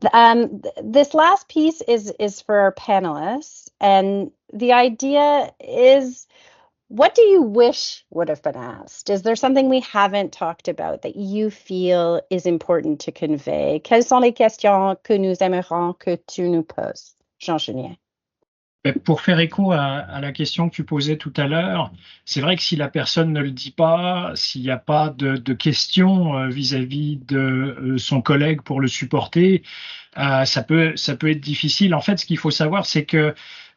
Tony. This last piece is for our panelists, and the idea is, what do you wish would have been asked? Is there something we haven't talked about that you feel is important to convey? Quelles sont les questions que nous aimerions que tu nous poses, Jean-Julien? Pour faire écho à la question que tu posais tout à l'heure, c'est vrai que si la personne ne le dit pas, s'il n'y a pas de questions vis-à-vis de son collègue pour le supporter, ça peut être difficile. En fait, ce qu'il faut savoir, c'est que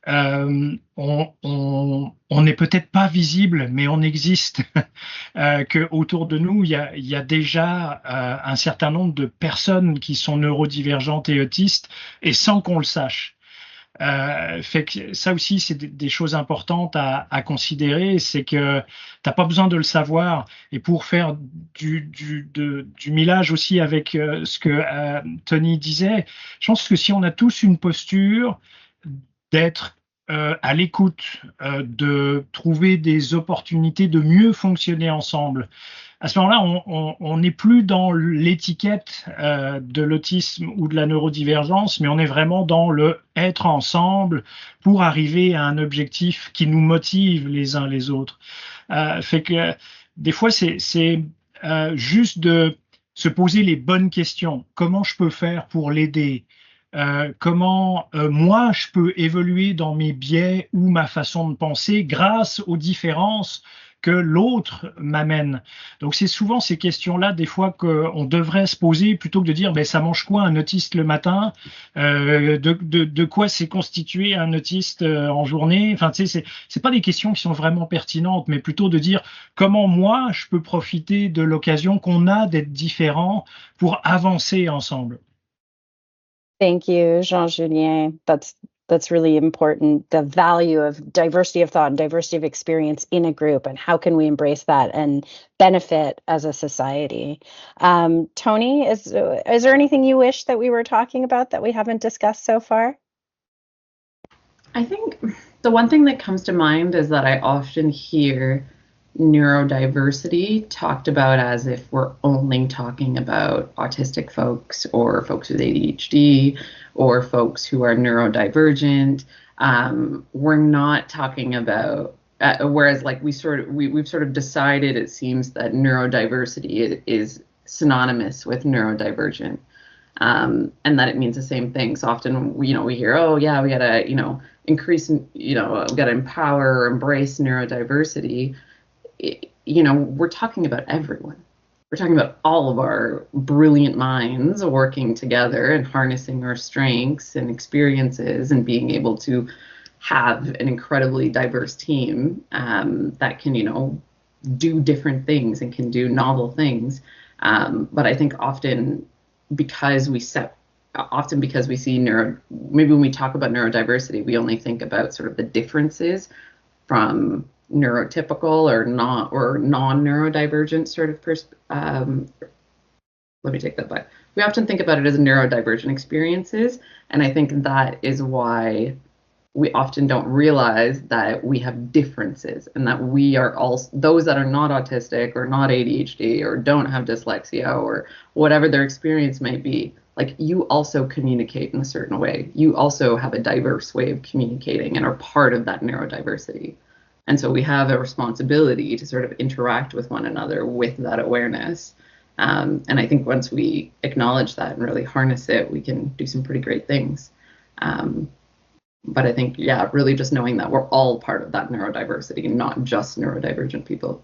on n'est peut-être pas visible, mais on existe. Que autour de nous, il y a déjà un certain nombre de personnes qui sont neurodivergentes et autistes, et sans qu'on le sache. Fait que ça aussi, c'est des choses importantes à considérer, c'est que t'as pas besoin de le savoir. Et pour faire du millage aussi avec ce que Tony disait, je pense que si on a tous une posture d'être à l'écoute, de trouver des opportunités de mieux fonctionner ensemble, à ce moment-là, on n'est plus dans l'étiquette de l'autisme ou de la neurodivergence, mais on est vraiment dans le être ensemble pour arriver à un objectif qui nous motive les uns les autres. Fait que des fois, c'est juste de se poser les bonnes questions. Comment je peux faire pour l'aider? Comment moi je peux évoluer dans mes biais ou ma façon de penser grâce aux différences que l'autre m'amène. Donc c'est souvent ces questions-là des fois qu'on devrait se poser plutôt que de dire ça mange quoi un autiste le matin, de quoi s'est constitué un autiste en journée. Enfin tu sais, c'est pas des questions qui sont vraiment pertinentes, mais plutôt de dire comment moi je peux profiter de l'occasion qu'on a d'être différents pour avancer ensemble. Thank you, Jean-Julien. That's really important. The value of diversity of thought and diversity of experience in a group, and how can we embrace that and benefit as a society? Tony, is there anything you wish that we were talking about that we haven't discussed so far? I think the one thing that comes to mind is that I often hear neurodiversity talked about as if we're only talking about autistic folks or folks with ADHD or folks who are neurodivergent. We're not talking about whereas like we've sort of decided, it seems, that neurodiversity is synonymous with neurodivergent, and that it means the same thing. So often we hear, oh yeah, we gotta increase, we gotta empower or embrace neurodiversity. We're talking about everyone. We're talking about all of our brilliant minds working together and harnessing our strengths and experiences and being able to have an incredibly diverse team that can, do different things and can do novel things. But I think often because we see maybe when we talk about neurodiversity, we only think about sort of the differences from neurotypical or non-neurodivergent sort of let me take that back. We often think about it as neurodivergent experiences, and I think that is why we often don't realize that we have differences and that we are all those that are not autistic or not ADHD or don't have dyslexia or whatever their experience may be. Like, you also communicate in a certain way. You also have a diverse way of communicating and are part of that neurodiversity. And so we have a responsibility to sort of interact with one another with that awareness. And I think once we acknowledge that and really harness it, we can do some pretty great things. But I think, really just knowing that we're all part of that neurodiversity, not just neurodivergent people.